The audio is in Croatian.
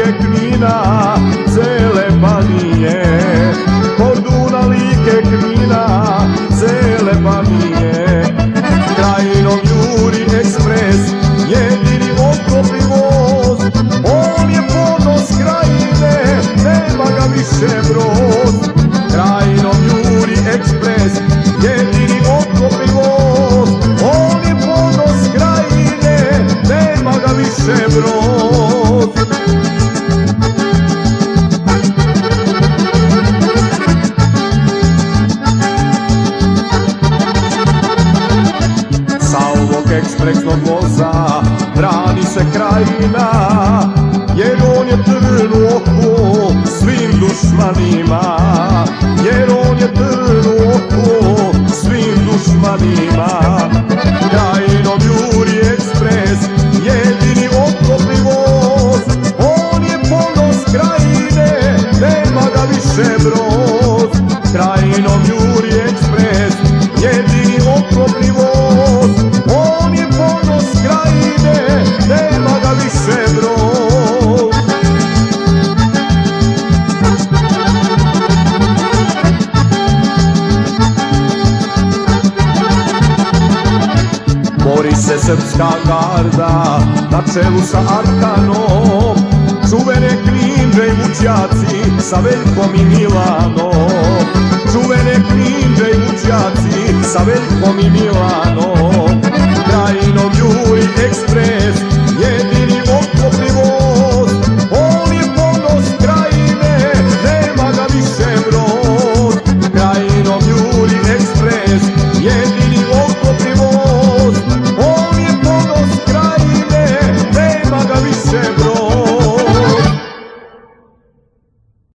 Like, Knina, cele Banije, Korduna, Like, Knina, cele Banije. Krajinom juri ekspres, jedini oklopni voz, on je ponos krajine, nema ga više brod. Krajinom juri ekspres, jedini oklopni voz, on je ponos krajine, nema ga više brod. Sa ovog ekspresnog voza brani se krajina, jer on je trn u oku svim dušmanima, jer on je trn u oku svim dušmanima. Krajinom juri ekspres, jedini oklopni voz, on je ponos krajine, nema ga više brod. Krajinom juri ekspres, jedini oklopni voz, on je ponos krajine, nema ga više brod. Bori se srpska garda na čelu sa Arkanom, čuvene Kninđe i Vučjaci sa Veljkom i Milanom. Čuvene Kninđe i Vučjaci sa Veljkom i Milanom. Krajinom juri ekspres,